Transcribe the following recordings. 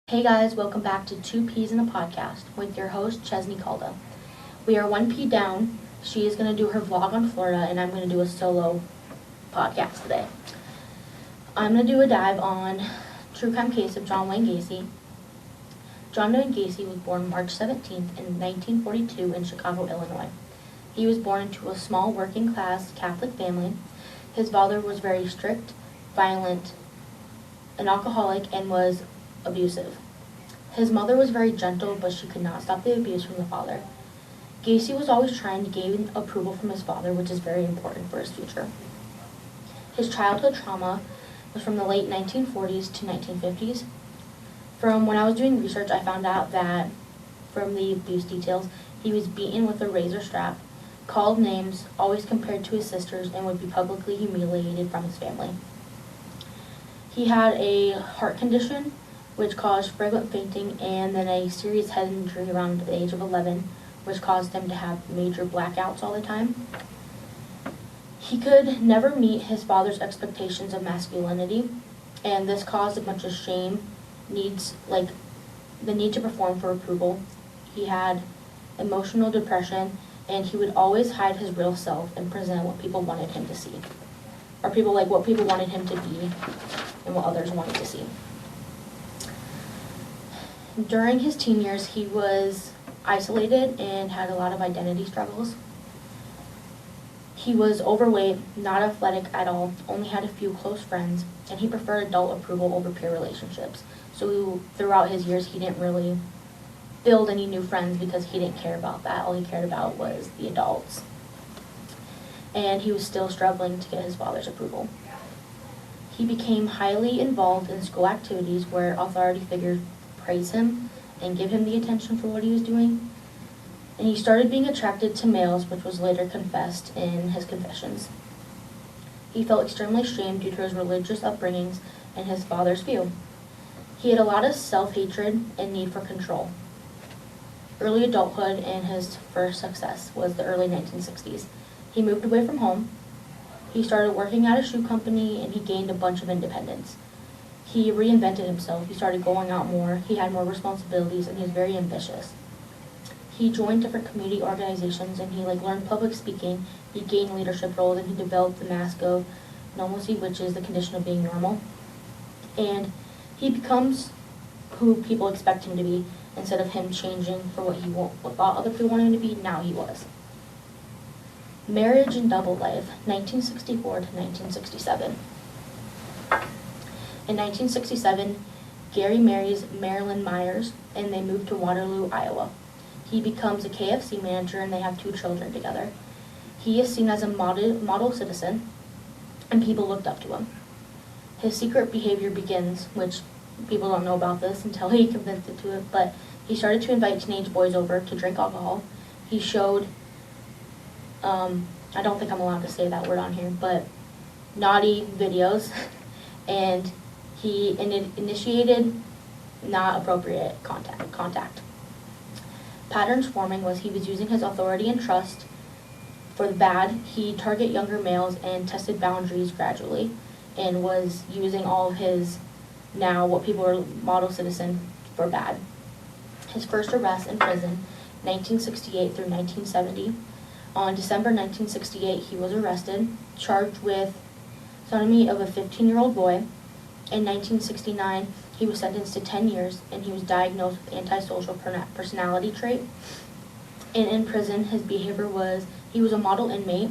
Hey guys, welcome back to Two Peas in a Podcast with your host Chesney. We are 1 P down. She is going to do her vlog on Florida, and I'm going to do a solo podcast today. I'm going to do a dive on true crime case of John Wayne Gacy. John Wayne Gacy was born March 17th in 1942 in Chicago, Illinois. He was born into a small working-class Catholic family. His father was very strict, violent, an alcoholic, and was abusive. His mother was very gentle, but she could not stop the abuse from the father. Gacy was always trying to gain approval from his father, which is very important for his future. His childhood trauma was from the late 1940s to 1950s. From when I was doing research, I found out that from the abuse details, he was beaten with a razor strap, called names, always compared to his sisters, and would be publicly humiliated from his family. He had a heart condition, which caused frequent fainting, and then a serious head injury around the age of 11, which caused him to have major blackouts all the time. He could never meet his father's expectations of masculinity, and this caused a bunch of shame, needs, like the need to perform for approval. He had emotional depression, and he would always hide his real self and present what people wanted him to see, or what people wanted him to be and what others wanted to see. During his teen years, he was isolated and had a lot of identity struggles. He was overweight, not athletic at all, only had a few close friends, and he preferred adult approval over peer relationships. So throughout his years, he didn't really build any new friends because he didn't care about that. All he cared about was the adults. And he was still struggling to get his father's approval. He became highly involved in school activities where authority figures praise him and give him the attention for what he was doing. And he started being attracted to males, which was later confessed in his confessions. He felt extremely ashamed due to his religious upbringings and his father's view. He had a lot of self-hatred and need for control. Early adulthood and his first success was the early 1960s. He moved away from home. He started working at a shoe company, and he gained a bunch of independence. He reinvented himself. He started going out more. He had more responsibilities, and he was very ambitious. He joined different community organizations, and he learned public speaking. He gained leadership roles, and he developed the mask of normalcy, which is the condition of being normal. And he becomes who people expect him to be, instead of him changing for what thought other people wanted him to be. Now he was. Marriage and double life, 1964 to 1967. In 1967, Gary marries Marilyn Myers, and they move to Waterloo, Iowa. He becomes a KFC manager, and they have 2 children together. He is seen as a model citizen, and people looked up to him. His secret behavior begins, which people don't know about this until he convinced to it, but he started to invite teenage boys over to drink alcohol. He showed, I don't think I'm allowed to say that word on here, but naughty videos, and he initiated not appropriate contact. Patterns forming was he was using his authority and trust for the bad. He targeted younger males and tested boundaries gradually, and was using all of his, now what people are model citizen, for bad. His first arrest in prison, 1968 through 1970. On December 1968, he was arrested, charged with sodomy of a 15-year-old boy. In 1969, he was sentenced to 10 years, and he was diagnosed with antisocial personality trait. And in prison, his behavior was, he was a model inmate.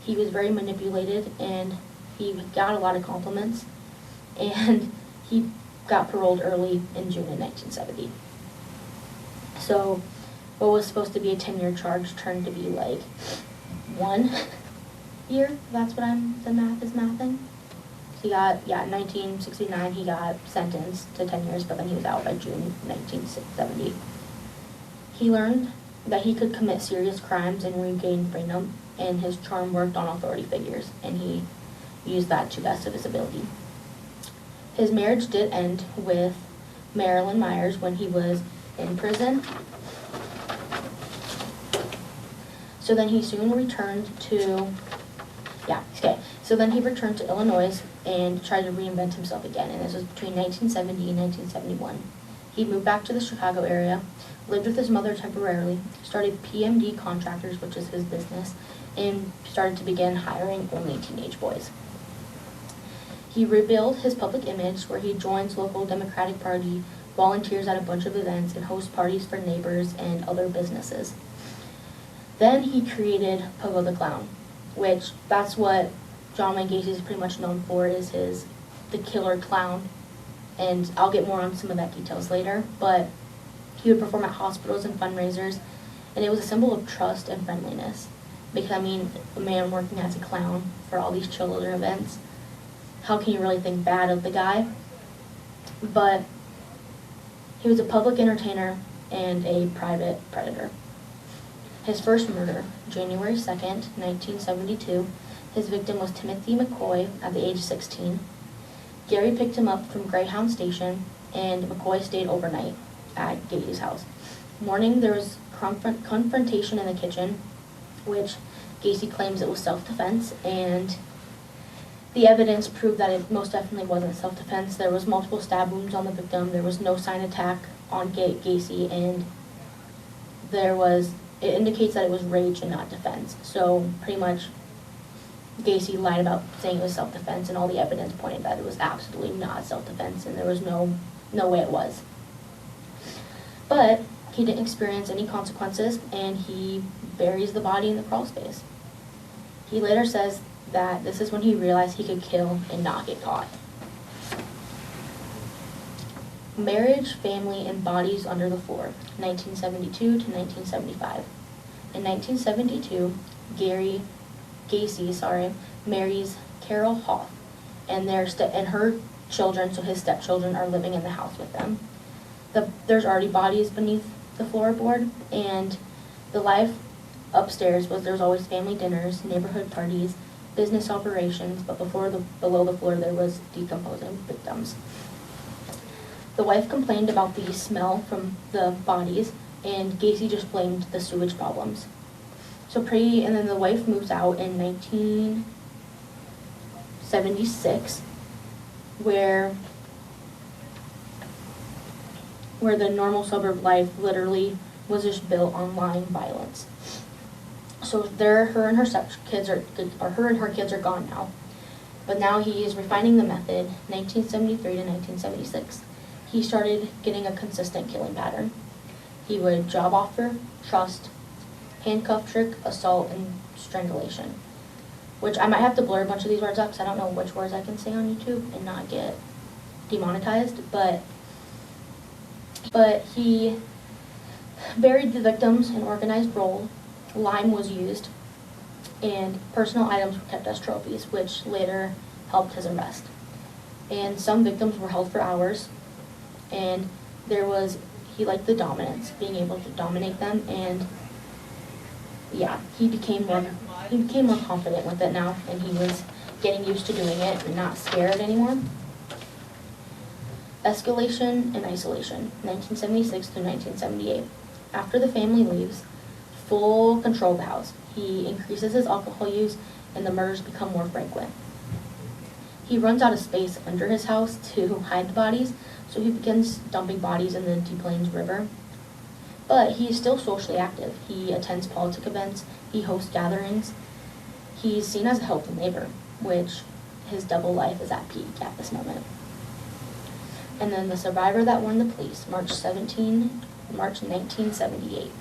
He was very manipulated, and he got a lot of compliments. And he got paroled early in June in 1970. So what was supposed to be a 10-year charge turned to be 1 year. That's what the math is mathing. So he got, in 1969, he got sentenced to 10 years, but then he was out by June 1970. He learned that he could commit serious crimes and regain freedom, and his charm worked on authority figures, and he used that to best of his ability. His marriage did end with Marilyn Myers when he was in prison. So then he soon returned to, So then he returned to Illinois and tried to reinvent himself again, and this was between 1970 and 1971. He moved back to the Chicago area, lived with his mother temporarily, started PMD Contractors, which is his business, and started to begin hiring only teenage boys. He rebuilt his public image where he joins local Democratic Party, volunteers at a bunch of events, and hosts parties for neighbors and other businesses. Then he created Pogo the Clown, which that's what John Wayne Gacy is pretty much known for, is the killer clown. And I'll get more on some of that details later, but he would perform at hospitals and fundraisers, and it was a symbol of trust and friendliness. Because, I mean, a man working as a clown for all these children events, how can you really think bad of the guy? But he was a public entertainer and a private predator. His first murder, January 2nd, 1972, his victim was Timothy McCoy at the age of 16. Gary picked him up from Greyhound Station, and McCoy stayed overnight at Gacy's house. Morning, there was confrontation in the kitchen, which Gacy claims it was self-defense, and the evidence proved that it most definitely wasn't self-defense. There was multiple stab wounds on the victim, there was no sign attack on Gacy, and it indicates that it was rage and not defense. So pretty much Gacy lied about saying it was self-defense, and all the evidence pointed that it was absolutely not self-defense, and there was no way it was. But he didn't experience any consequences, and he buries the body in the crawl space. He later says that this is when he realized he could kill and not get caught. Marriage, Family, and Bodies Under the Floor, 1972 to 1975. In 1972, Gacy marries Carol Hoff, and her children, so his stepchildren, are living in the house with them. There's already bodies beneath the floorboard, and the life upstairs there's always family dinners, neighborhood parties, business operations, but below the floor there was decomposing victims. The wife complained about the smell from the bodies, and Gacy just blamed the sewage problems. And then the wife moves out in 1976, where the normal suburb life literally was just built on lying violence. So her and her kids are gone now. But now he is refining the method, 1973 to 1976. He started getting a consistent killing pattern. He would job offer, trust, handcuff trick, assault, and strangulation. Which I might have to blur a bunch of these words up because I don't know which words I can say on YouTube and not get demonetized. But he buried the victims in organized roll. Lime was used, and personal items were kept as trophies, which later helped his arrest. And some victims were held for hours, and he liked the dominance, being able to dominate them, and yeah, he became more confident with it now, and he was getting used to doing it and not scared anymore. Escalation and isolation, 1976 through 1978. After the family leaves, full control of the house. He increases his alcohol use, and the murders become more frequent. He runs out of space under his house to hide the bodies, so he begins dumping bodies in the Des Plaines River. But he is still socially active. He attends politic events, he hosts gatherings. He's seen as a helpful neighbor, which his double life is at peak at this moment. And then the survivor that warned the police, March 1978.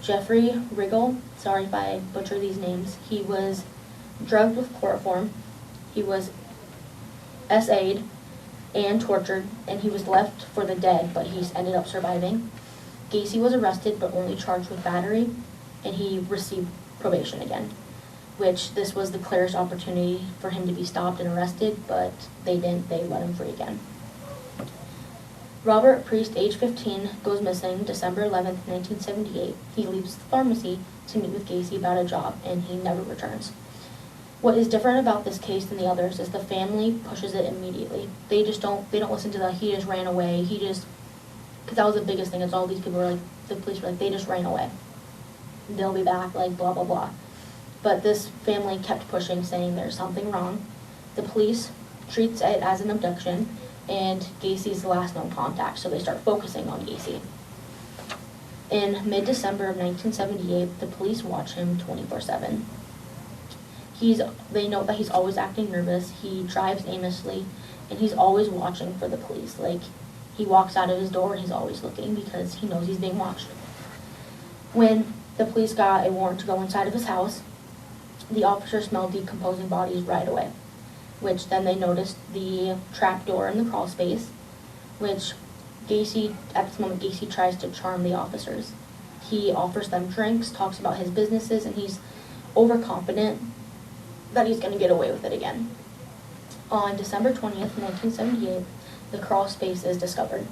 Jeffrey Riggle, sorry if I butcher these names, he was drugged with chloroform, he was SA'd and tortured, and he was left for the dead, but he ended up surviving. Gacy was arrested but only charged with battery, and he received probation again, which this was the clearest opportunity for him to be stopped and arrested, but they didn't. They let him free again. Robert Priest, age 15, goes missing December 11th, 1978. He leaves the pharmacy to meet with Gacy about a job, and he never returns. What is different about this case than the others is the family pushes it immediately. They don't listen to the, he just ran away, because that was the biggest thing, is all these people were like, the police were like, they just ran away. They'll be back, like, blah, blah, blah. But this family kept pushing, saying there's something wrong. The police treats it as an abduction, and Gacy's the last known contact, so they start focusing on Gacy. In mid-December of 1978, the police watch him 24/7. They note that he's always acting nervous, he drives aimlessly, and he's always watching for the police. Like, he walks out of his door and he's always looking because he knows he's being watched. When the police got a warrant to go inside of his house, the officers smelled decomposing bodies right away, which then they noticed the trap door in the crawl space, which at this moment, Gacy tries to charm the officers. He offers them drinks, talks about his businesses, and he's overconfident that he's going to get away with it again. On December 20th, 1978, the crawl space is discovered.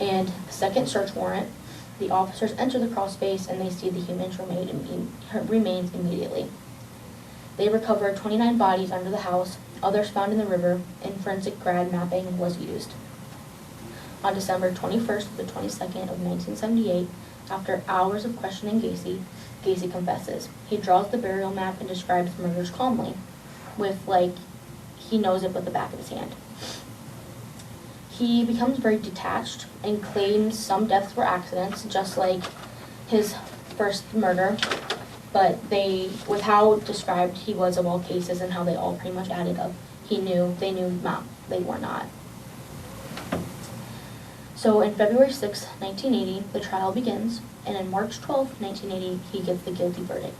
And the second search warrant, the officers enter the crawl space and they see the human's remains immediately. They recovered 29 bodies under the house, others found in the river, and forensic grad mapping was used. On December 21st to the 22nd of 1978, after hours of questioning Gacy confesses. He draws the burial map and describes the murders calmly, he knows it with the back of his hand. He becomes very detached and claims some deaths were accidents, just like his first murder, but with how described he was of all cases and how they all pretty much added up, they knew they were not. So in February 6, 1980, the trial begins, and in March 12, 1980, he gets the guilty verdict.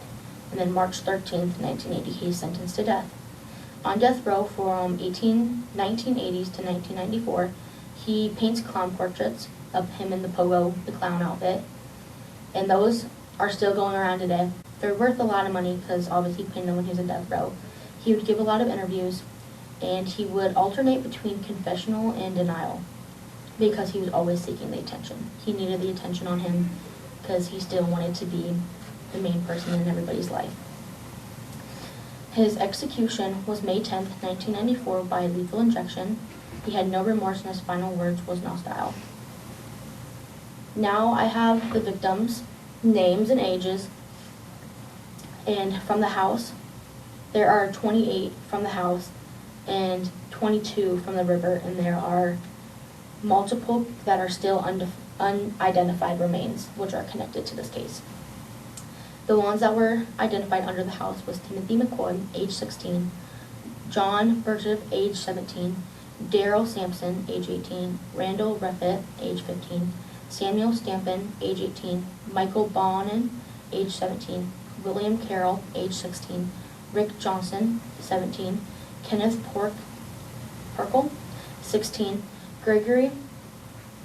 And then March 13, 1980, he is sentenced to death. On death row from 1980s to 1994, he paints clown portraits of him in the pogo, the clown outfit, and those are still going around today. They're worth a lot of money because obviously he painted them when he was in death row. He would give a lot of interviews, and he would alternate between confessional and denial because he was always seeking the attention. He needed the attention on him because he still wanted to be the main person in everybody's life. His execution was May 10, 1994 by lethal injection. He had no remorse and his final words was "nostile." Now I have the victims' names and ages, and from the house, there are 28 from the house and 22 from the river, and there are multiple that are still unidentified remains, which are connected to this case. The ones that were identified under the house was Timothy McCoy, age 16, John Burgess, age 17, Daryl Sampson, age 18, Randall Reffitt, age 15, Samuel Stampin, age 18, Michael Bonin, age 17, William Carroll, age 16, Rick Johnson, 17, Kenneth Perkle, 16, Gregory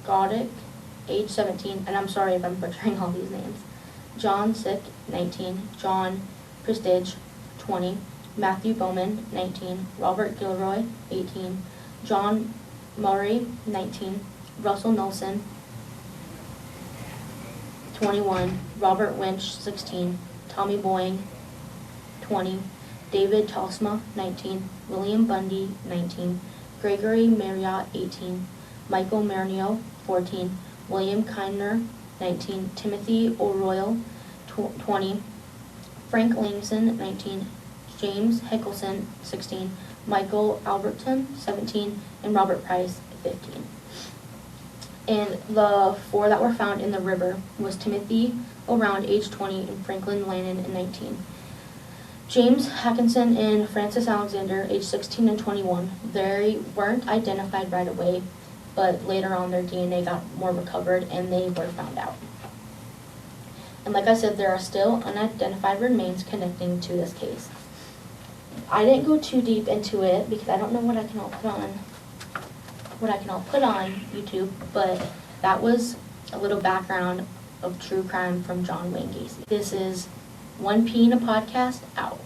Goddick, age 17, and I'm sorry if I'm butchering all these names, John Sick, 19, John Prestige, 20, Matthew Bowman, 19, Robert Gilroy, 18, John Murray, 19, Russell Nelson, 21, Robert Winch, 16, Tommy Boying, 20, David Tosma, 19, William Bundy, 19, Gregory Marriott, 18, Michael Marnio, 14, William Kindner, 19, Timothy O'Royal, 20, Frank Langson, 19, James Hickelson, 16, Michael Alberton, 17, and Robert Price, 15. And the 4 that were found in the river was Timothy O'Round, age 20, and Franklin Lannon, 19. James Hackinson and Francis Alexander, age 16 and 21. They weren't identified right away, but later on their DNA got more recovered and they were found out. And like I said, there are still unidentified remains connecting to this case. I didn't go too deep into it because I don't know what I can all put on YouTube, but that was a little background of true crime from John Wayne Gacy. This is 1P in a Podcast, out.